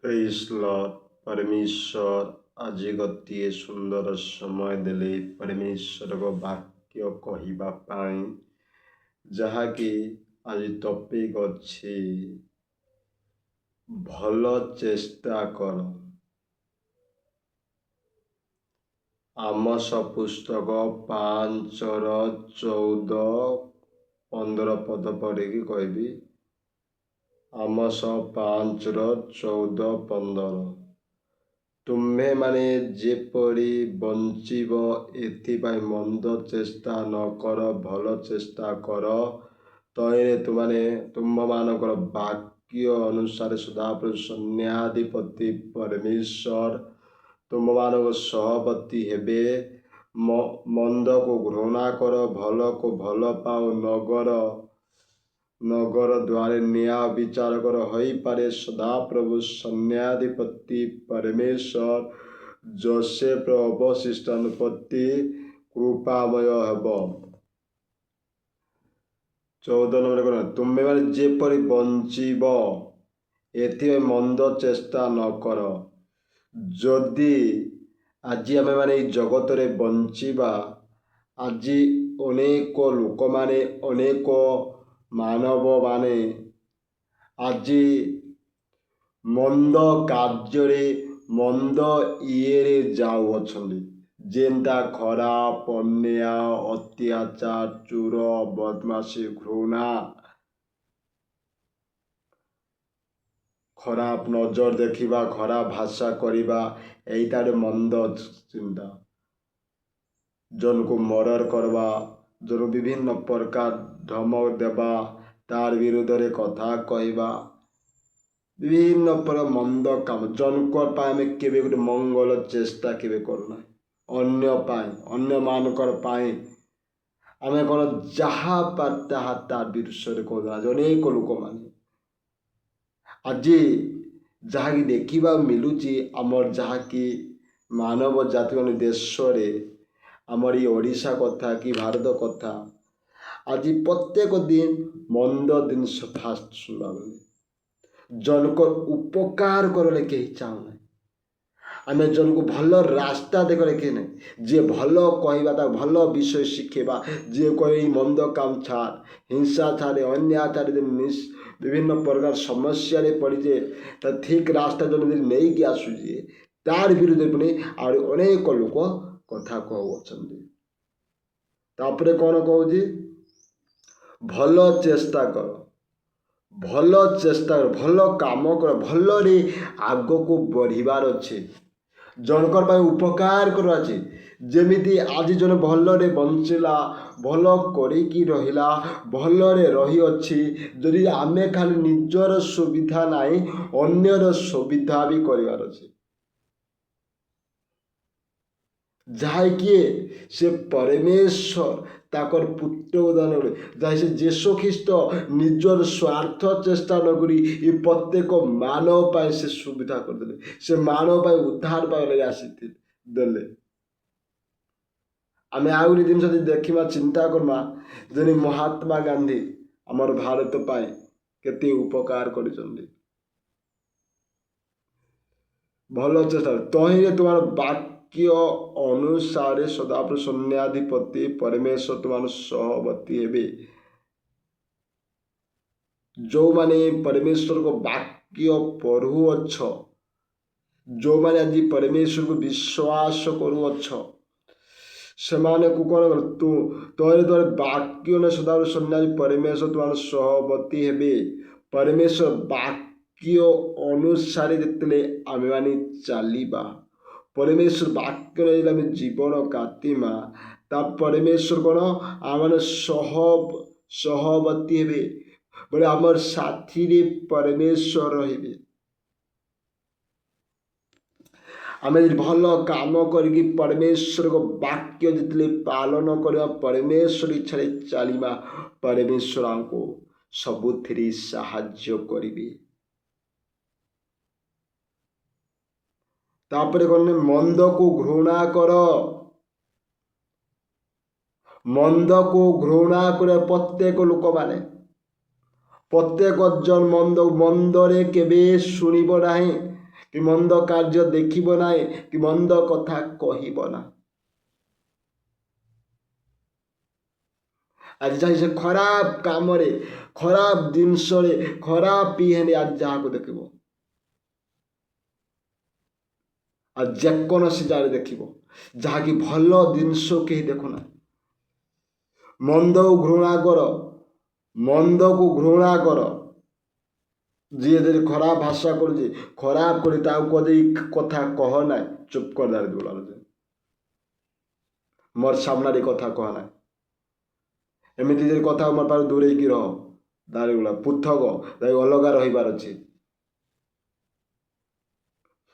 ପ୍ରେଜ୍ ଲର୍ଡ। ପରମେଶ୍ୱର ଆଜି ଗୋଟିଏ ସୁନ୍ଦର ସମୟ ଦେଲେ ପରମେଶ୍ୱରଙ୍କ ବାକ୍ୟ କହିବା ପାଇଁ, ଯାହାକି ଆଜି ଟପିକ୍ ଅଛି ଭଲ ଚେଷ୍ଟା କର। ଆମୋସ ପୁସ୍ତକ 5:14-15 ପଦ ପଢ଼ିକି କହିବି। ଆମୋସ 5:14-15। ତୁମ୍ଭେମାନେ ଯେପରି ବଞ୍ଚିବ ଏଥିପାଇଁ ମନ୍ଦ ଚେଷ୍ଟା ନ କର, ଭଲ ଚେଷ୍ଟା କର। ତହିଁରେ ତୁମ୍ଭମାନଙ୍କର ବାକ୍ୟ ଅନୁସାରେ ସଦାପ୍ରଭୁ ସୈନ୍ୟାଧିପତି ପରମେଶ୍ୱର ତୁମମାନଙ୍କ ସହବର୍ତ୍ତୀ ହେବେ। ମନ୍ଦକୁ ଘୃଣା କର, ଭଲକୁ ଭଲ ପାଅ। ନଗର ଦ୍ୱାରେ ନ୍ୟାୟ ବିଚାରକ ହୋଇପାରେ। ସଦାପ୍ରଭୁ ସୈନ୍ୟାଧିପତି ପରମେଶ୍ୱର ଯୋସେଫର ଅବଶିଷ୍ଟାନୁ ପ୍ରତି କୃପାମୟ ହେବ। 14 ନମ୍ବର ତୁମେମାନେ ଯେପରି ବଞ୍ଚିବ ଏଥିପାଇଁ ମନ୍ଦ ଚେଷ୍ଟା ନ କର। ଯଦି ଆଜି ଆମେମାନେ ଏଇ ଜଗତରେ ବଞ୍ଚିବା, ଆଜି ଅନେକ ଲୋକମାନେ, ଅନେକ ମାନବମାନେ ଆଜି ମନ୍ଦ କାର୍ଯ୍ୟରେ, ମନ୍ଦ ଇଏରେ ଯାଉଅଛନ୍ତି। ଯେନ୍ତା ଖରାପ, ଅନ୍ୟାୟ, ଅତ୍ୟାଚାର, ଚୋର, ବଦମାସି, ଘୃଣା, ଖରାପ ନଜର ଦେଖିବା, ଖରାପ ଭାଷା କରିବା, ଏଇଟାରେ ମନ୍ଦ ଚିନ୍ତା। ଜଣକୁ ମର୍ଡର କରିବା, ଜଣକୁ ବିଭିନ୍ନ ପ୍ରକାର ଧମକ ଦେବା, ତାର ବିରୁଦ୍ଧରେ କଥା କହିବା, ବିଭିନ୍ନ ପ୍ରକାର ମନ୍ଦ କାମ। ଜଣଙ୍କ ପାଇଁ ଆମେ କେବେ ଗୋଟେ ମଙ୍ଗଳ ଚେଷ୍ଟା କେବେ କରୁନାହିଁ। ଅନ୍ୟ ପାଇଁ, ଅନ୍ୟମାନଙ୍କର ପାଇଁ ଆମେ କ'ଣ ଯାହା ବା ତାହା ତା ବିରୁଦ୍ଧରେ କହୁନା। ଅନେକ ଲୋକମାନେ ଆଜି ଯାହାକି ଦେଖିବାକୁ ମିଳୁଛି, ଆମର ଯାହାକି ମାନବ ଜାତି ଦେଶରେ, ଆମର ଏଇ ଓଡ଼ିଶା କଥା କି ଭାରତ କଥା, ଆଜି ପ୍ରତ୍ୟେକ ଦିନ ମନ୍ଦ ଜିନିଷ ଫାଷ୍ଟ ଶୁଣିବାକୁ। ଜଣଙ୍କର ଉପକାର କଲେ କେହି ଚାହୁଁନାହିଁ। ଆମେ ଜଣକୁ ଭଲ ରାସ୍ତା ଦେଖରେ କେହି ନାହିଁ। ଯିଏ ଭଲ କହିବା, ତାକୁ ଭଲ ବିଷୟ ଶିଖେଇବା। ଯିଏ କହେ ଏଇ ମନ୍ଦ କାମ ଛାଡ଼, ହିଂସା ଛାଡ଼େ, ଅନ୍ୟାୟ ଛାଡ଼େ, ବିଭିନ୍ନ ପ୍ରକାର ସମସ୍ୟାରେ ପଡ଼ିଛେ, ତା ଠିକ୍ ରାସ୍ତା ଜଣେ ନେଇକି ଆସୁଛି, ତାର ବିରୁଦ୍ଧରେ ପୁଣି ଆହୁରି ଅନେକ ଲୋକ କଥା କହୁଅଛନ୍ତି। ତାପରେ କ'ଣ କହୁଛି? ଭଲ ଚେଷ୍ଟା କର, ଭଲ ଚେଷ୍ଟା କର, ଭଲ କାମ କର, ଭଲରେ ଆଗକୁ ବଢ଼ିବାର ଅଛି। ଜଣଙ୍କର ପାଇଁ ଉପକାର କରିବାର ଅଛି। ଯେମିତି ଆଜି ଜଣେ ଭଲରେ ବଞ୍ଚିଲା, ଭଲ କରିକି ରହିଲା, ଭଲରେ ରହିଅଛି। ଯଦି ଆମେ ଖାଲି ନିଜର ସୁବିଧା ନାହିଁ, ଅନ୍ୟର ସୁବିଧା ବି କରିବାର ଅଛି। ଯାହାକି ସେ ପରମେଶ୍ୱର ତାଙ୍କର ପୁତ୍ର ଦାନ କଲେ, ଯାହା ସେ ଯୀଶୁ ଖ୍ରୀଷ୍ଟ ନିଜର ସ୍ୱାର୍ଥ ଚେଷ୍ଟା ନକରି ଏ ପ୍ରତ୍ୟେକ ମାନବ ପାଇଁ ସେ ସୁବିଧା କରିଦେଲେ। ସେ ମାନବ ପାଇଁ ଉଦ୍ଧାର ପାଇଁ ଆସିଥିଲେ ଦେଲେ। ଆମେ ଆଉ ଗୋଟେ ଜିନିଷ ଯଦି ଦେଖିବା, ଚିନ୍ତା କରିବା, ଯେମିତି ମହାତ୍ମା ଗାନ୍ଧୀ ଆମର ଭାରତ ପାଇଁ କେତେ ଉପକାର କରିଛନ୍ତି। ଭଲ ଚେଷ୍ଟା, ତହିଁରେ ତୁମର ବାକ୍ୟ ଅନୁସାରେ ସଦାପ୍ରଭୁ ସୈନ୍ୟାଧିପତି ପରମେଶ୍ୱର ତୁମର ସହବର୍ତ୍ତୀ ହେବେ। ଯେଉଁମାନେ ପରମେଶ୍ୱରଙ୍କ ବାକ୍ୟ ପଢ଼ୁଅଛ, ଯେଉଁମାନେ ଆଜି ପରମେଶ୍ୱରକୁ ବିଶ୍ୱାସ କରୁଅଛ, ସେମାନଙ୍କୁ କ'ଣ କର? ତୋର ବାକ୍ୟ ସଦାପ୍ରଭୁ ସୈନ୍ୟାଧିପତି ପରମେଶ୍ୱର ତୁମର ସହବର୍ତ୍ତୀ ହେବେ। ପରମେଶ୍ୱର ବାକ୍ୟ ଅନୁସାରେ ଯେତେବେଳେ ଆମେମାନେ ଚାଲିବା, ପରମେଶ୍ୱର ବାକ୍ୟ ଯଦି ଆମେ ଜୀବନ କାଟିମା, ତା ପରମେଶ୍ୱର କ'ଣ ଆମମାନେ ସହବର୍ତ୍ତୀ ହେବେ। ବୋଲେ ଆମର ସାଥିରେ ପରମେଶ୍ୱର ରହିବେ। ଆମେ ଯଦି ଭଲ କାମ କରିକି ପରମେଶ୍ୱରଙ୍କ ବାକ୍ୟ ଯେତେବେଳେ ପାଳନ କରିବା, ପରମେଶ୍ୱର ଇଚ୍ଛାରେ ଚାଲିବା, ପରମେଶ୍ୱର ଆମକୁ ସବୁଥିରେ ସାହାଯ୍ୟ କରିବେ। ତାପରେ କ'ଣ? ମନ୍ଦକୁ ଘୃଣା କର। ମନ୍ଦକୁ ଘୃଣା କରେ ପ୍ରତ୍ୟେକ ଲୋକମାନେ। ପ୍ରତ୍ୟେକ ଜନ ମନ୍ଦରେ କେବେ ଶୁଣିବ ନାହିଁ। କି ମନ୍ଦ କାର୍ଯ୍ୟ ଦେଖିବ ନାହିଁ, କି ମନ୍ଦ କଥା କହିବ ନା। ଆଜି ଯାଇ ସେ ଖରାପ କାମରେ, ଖରାପ ଜିନିଷରେ, ଖରାପ ଇଏରେ ଆଜି ଯାହାକୁ ଦେଖିବ, ଆଉ ଯେକୌଣସି ଜାଗାରେ ଦେଖିବ, ଯାହାକି ଭଲ ଜିନିଷ କେହି ଦେଖୁନା। ମନ୍ଦକୁ ଘୃଣା କର, ମନ୍ଦକୁ ଘୃଣା କର। ଯିଏ ଯଦି ଖରାପ ଭାଷା କରୁଛି, ଖରାପ କରି ତାକୁ କଦି କଥା କହ ନାହିଁ, ଚୁପ୍ କରି ଦାঁড়িয়ে ବୋଲା ମୋର ସାମ୍ନାରେ କଥା କହ ନାହିଁ। ଏମିତି ଯଦି କଥା ମୋ ପାଖରୁ ଦୂରେଇକି ରହ, ଦାঁড়িয়ে ପୃଥକ ଅଲଗା ରହିବାର ଅଛି।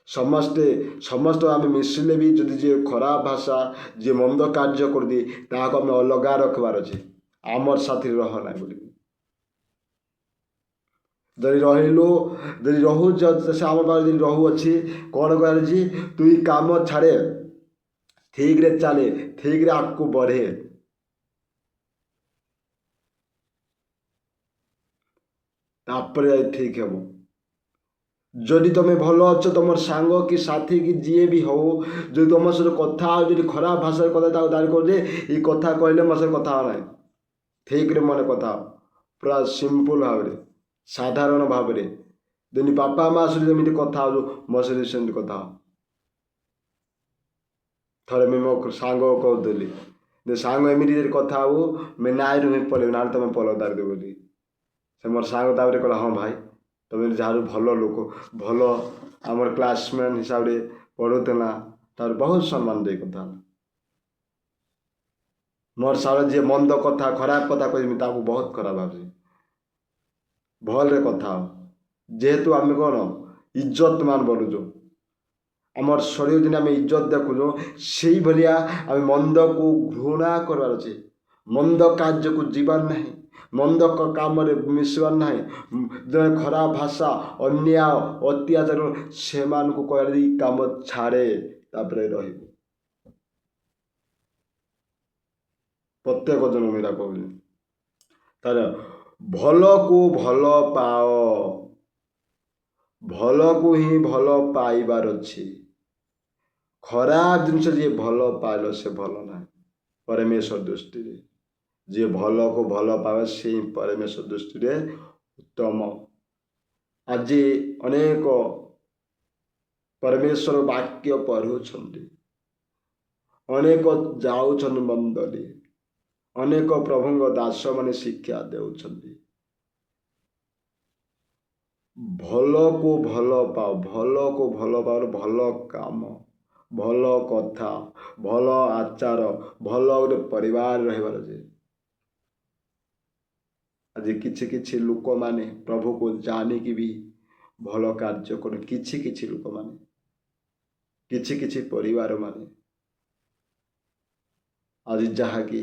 ସମସ୍ତେ ଆମେ ମିଶିଲେ ବି ଯଦି ଯିଏ ଖରାପ ଭାଷା, ଯିଏ ମନ୍ଦ କାର୍ଯ୍ୟ କରିଦିଏ, ତାହାକୁ ଆମେ ଅଲଗା ରଖିବାର ଅଛି। ଆମର ସାଥିରେ ରହ ନାହିଁ ବୋଲି। ଯଦି ରହୁଛ, ସେ ଆମ ପାଖରେ ଯଦି ରହୁଅଛି, କ'ଣ କରାଯାଉଛି? ତୁଇ କାମ ଛାଡ଼େ, ଠିକରେ ଚାଲେ, ଠିକରେ ଆଗକୁ ବଢ଼େ, ତାପରେ ଯାଇ ଠିକ ହେବ। ଯଦି ତମେ ଭଲ ଅଛ, ତମର ସାଙ୍ଗ କି ସାଥୀ କି ଯିଏ ବି ହଉ, ଯଦି ତମ ସହିତ କଥା ଆଉ ଯଦି ଖରାପ ଭାଷାରେ କଥା, ତାକୁ ଦାঁড়িয়ে କରୁଛେ ଏଇ କଥା କହିଲେ ମୋ ସହିତ କଥା ହବ ନାହିଁ, ଠିକରେ ମନେ କଥା ହବ, ପୁରା ସିମ୍ପଲ ଭାବରେ, ସାଧାରଣ ଭାବରେ। ଯେମିତି ବାପା ମା ସହିତ ଯେମିତି କଥା ହଉ, ମୋ ସହିତ ସେମିତି କଥା ହବ। ଥରେ ମୁଁ ମୋ ସାଙ୍ଗ କହୁଥିଲି, ଯେ ସାଙ୍ଗ ଏମିତି ଯଦି କଥା ହବୁ, ମୁଁ ନାଇରୁ ହିଁ ପଳେଇବି, ନାହେଲେ ତମେ ପଳେଇବ ଦାঁড়িয়ে ବୋଲି। ସେ ମୋର ସାଙ୍ଗ ତାପରେ କହିଲା, ହଁ ଭାଇ, ତମେ ଯାହାର ଭଲ ଲୋକ, ଭଲ ଆମର କ୍ଲାସମେଟ୍ ହିସାବରେ ପଢ଼ୁଥିଲା, ତାର ବହୁତ ସମ୍ମାନ ଦେଇ କଥା ହେଲା। ମୋର ସାଙ୍ଗ ଯିଏ ମନ୍ଦ କଥା, ଖରାପ କଥା କହିବି, ତାକୁ ବହୁତ ଖରାପ ଭାବୁଛି। ଭଲରେ କଥା ହବ, ଯେହେତୁ ଆମେ କ'ଣ ଇଜ୍ଜତ ମାନ ବୋଲୁଛୁ, ଆମର ଶରୀର ଦିନ ଆମେ ଇଜ୍ଜତ ଦେଖୁଛୁ, ସେଇଭଳିଆ ଆମେ ମନ୍ଦକୁ ଘୃଣା କରିବାର ଅଛି। ମନ୍ଦ କାର୍ଯ୍ୟକୁ ଯିବାର ନାହିଁ, ମନ୍ଦ କାମରେ ମିଶିବାର ନାହିଁ। ଜଣେ ଖରାପ ଭାଷା, ଅନ୍ୟାୟ, ଅତ୍ୟାଚାର ସେମାନଙ୍କୁ କହିଲେ କାମ ଛାଡ଼େ, ତାପରେ ରହିବୁ। ପ୍ରତ୍ୟେକ ଜଣ ଏଇଟା କହୁଛି। ତାର ଭଲକୁ ଭଲ ପାଅ, ଭଲକୁ ହିଁ ଭଲ ପାଇବାର ଅଛି। ଖରାପ ଜିନିଷ ଯିଏ ଭଲ ପାଇଲ, ସେ ଭଲ ନାହିଁ ପରମେଶ୍ୱର ଦୃଷ୍ଟିରେ। ଯିଏ ଭଲକୁ ଭଲ ପାଇବ, ସେ ପରମେଶ୍ୱର ଦୃଷ୍ଟିରେ ଉତ୍ତମ। ଆଜି ଅନେକ ପରମେଶ୍ୱର ବାକ୍ୟ ପଢ଼ୁଛନ୍ତି, ଅନେକ ଯାଉଛନ୍ତି ମନ୍ଦରେ, ଅନେକ ପ୍ରଭୁଙ୍କ ଦାସମାନେ ଶିକ୍ଷା ଦେଉଛନ୍ତି। ଭଲକୁ ଭଲ ପାଅ, ଭଲକୁ ଭଲ ପାଅ, ଭଲ କାମ, ଭଲ କଥା, ଭଲ ଆଚାର, ଭଲ ଗୋଟେ ପରିବାର ରହିବାର ଅଛି। ଆଜି କିଛି ଲୋକମାନେ ପ୍ରଭୁକୁ ଜାଣିକି ବି ଭଲ କାର୍ଯ୍ୟ କରେ, କିଛି ଲୋକମାନେ, କିଛି ପରିବାର ମାନେ ଆଜି ଯାହାକି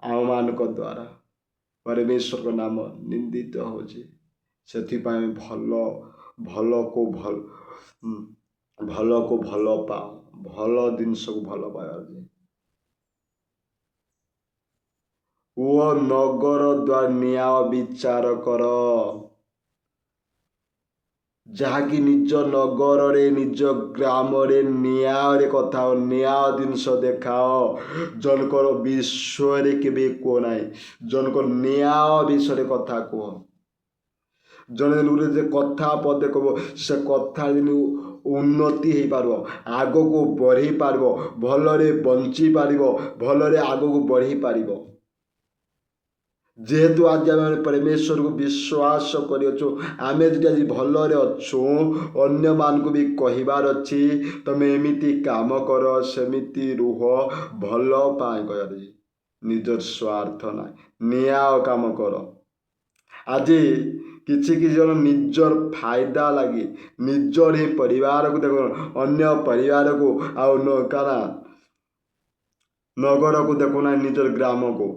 ଆମମାନଙ୍କ ଦ୍ୱାରା ପରମେଶ୍ୱରଙ୍କ ନାମ ନିନ୍ଦିତ ହେଉଛି। ସେଥିପାଇଁ ଭଲକୁ ଭଲ ପାଅ, ଭଲ ଜିନିଷକୁ ଭଲ ପାଇବା ଅଛି। ଓ ନଗର ଦ୍ୱାରା ନ୍ୟାୟ ବିଚାର କର, ଯାହାକି ନିଜ ନଗରରେ, ନିଜ ଗ୍ରାମରେ ନ୍ୟାୟରେ କଥା ହବ, ନ୍ୟାୟ ଜିନିଷ ଦେଖାଅ। ଜଣଙ୍କର ବିଷୟରେ କେବେ କୁହ ନାହିଁ, ଜଣଙ୍କର ନ୍ୟାୟ ବିଷୟରେ କଥା କୁହ। ଜଣେ ଗୋଟେ ଯେ କଥା ପଦେ କହିବ, ସେ କଥା ଉନ୍ନତି ହେଇପାରିବ, ଆଗକୁ ବଢ଼ି ପାରିବ, ଭଲରେ ବଞ୍ଚି ପାରିବ, ଭଲରେ ଆଗକୁ ବଢ଼ି ପାରିବ। ଯେହେତୁ ଆଜି ଆମେ ପରମେଶ୍ୱରକୁ ବିଶ୍ୱାସ କରିଅଛୁ, ଆମେ ଯଦି ଆଜି ଭଲରେ ଅଛୁ, ଅନ୍ୟମାନଙ୍କୁ ବି କହିବାର ଅଛି, ତମେ ଏମିତି କାମ କର, ସେମିତି ରୁହ, ଭଲ ପାଇଁ କହିବାର, ନିଜର ସ୍ୱାର୍ଥ ନାହିଁ, ନ୍ୟାୟ କାମ କର। ଆଜି କିଛି ଜଣ ନିଜର ଫାଇଦା ଲାଗି ନିଜର ହିଁ ପରିବାରକୁ ଦେଖ, ଅନ୍ୟ ପରିବାରକୁ ଆଉ ନଗରକୁ ଦେଖୁନାହିଁ, ନିଜର ଗ୍ରାମକୁ।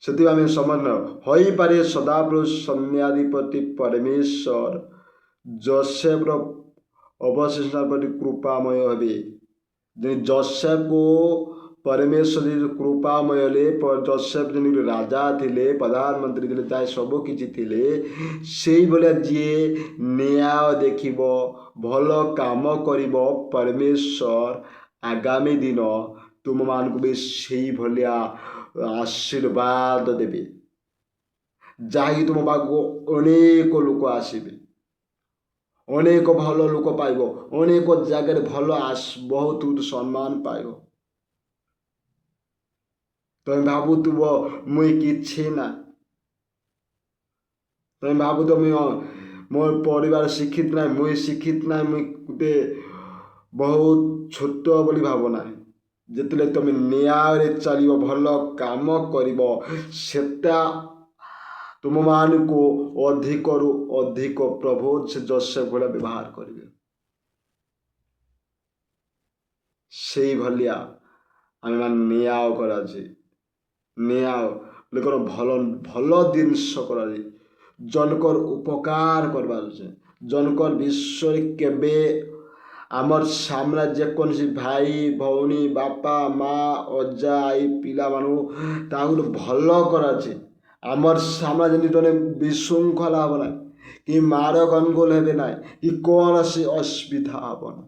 ସେଥିପାଇଁ ଆମେ ସମାନ ହୋଇପାରେ ସଦାପ୍ରଭୁ ସୈନ୍ୟାଧିପତି ପରମେଶ୍ୱର ଯୋସେଫର ଅବଶିଷ୍ଟ ପ୍ରତି କୃପାମୟ ହେବେ। ଯେ ଯୋସେଫକୁ परमेश्वर कृपामयले जोसेफ जी राजा थिले प्रधानमंत्री थिले चाहे सब किछि थिले सेई भलिया जी न्याय देखिब भल काम करिब परमेश्वर आगामी दिन तुम मान को भी सेई भलिया आशीर्वाद देबे जहाँकि तुम पाखु अनेक लोक आसबे अनेक भल लोक पाइब अनेक जगह भल बहुत सम्मान पाइब तुम भावुव मुई कि ना तुम भावुव मोर परिवार शिक्षित ना मुई शिक्षित ना मुई गोटे बहुत छोट बोली भावना जिते तुम न्याय चलो भल काम कर सेटा तुम मान को अधिक रु अधिक प्रभु से जोसेफ भाया व्यवहार करेंगे से भलिया आम न्याय करा न्याय लोकर भल भल जिनस कर जनकर उपकार करवार जनकर विश्व केबे आमर सामना जेकोसी भाई भौणी बापा माँ अजा आई पिला मानू ताकू भल कराचे आमर सामना जमी जने विशृंखला हम ना कि मार गंगोल हे ना कि कौन से असुविधा हम ना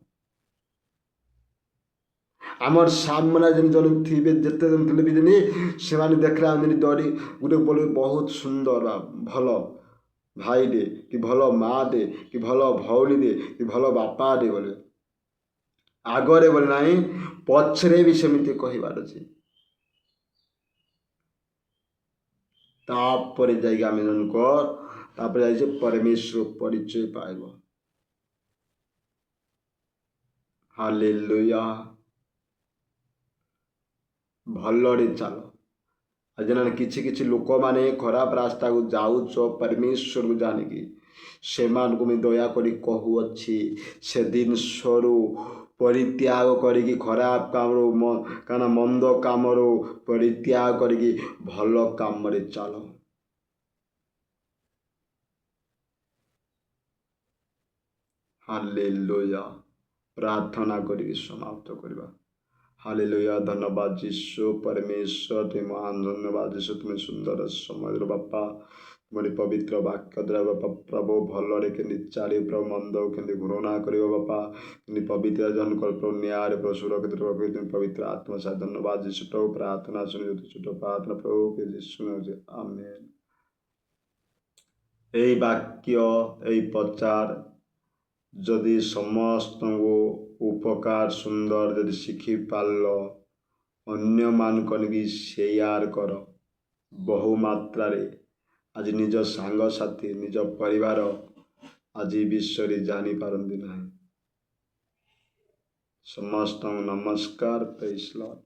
आमर सामना जन जन थे जिते जन थे भी जनी से देखला जनी डरी गोटे बोले बहुत सुंदर भल भाई दे कि भल माँ दे कि भल भौणी दे कि भल बापा दे बोले आगरे बोले ना पछरे भी सेमती कहबार अच्छे तापर जाइए आम जनकर तापर जाइए परमेश्वर परिचय पाइब हालेलुया भलरे चल आज किछि किछि लोक माने खराब रास्ता को जाऊच परमेश्वर को जानिकी से दया करी कहूअछि से दिन स्वरू परित्याग करी खराब काम काना मंद काम परित्याग करी भल काम चल हालेलुया प्रार्थना करी समाप्त करवा हालेलुया धन्यवाद यीशु परमेश्वर तुम महान धन्यवाद यीशु तुम्हें सुंदर समय बापा तुम्हारी पवित्र वाक्य द्वारा बापा प्रभु भलरे के चली प्रभु मंद के घृणा कर बापा कि पवित्र जन कर प्रभु न्याय प्रभु सुरक्षित प्रभु तुम पवित्र आत्मा से धन्यवाद यीशु प्रभु प्रार्थना सुनी छोट प्रार्थना प्रभु के यीशु आमेन यही वाक्य यही प्रचार जदि समस्त को उपकार सुंदर जदि शिखी पाल अन्य मान भी शेयर कर बहु मात्रा आज निज सांग साथी निज परिवार आज विश्व जानी पारती ना समस्त नमस्कार प्रेज लॉर्ड।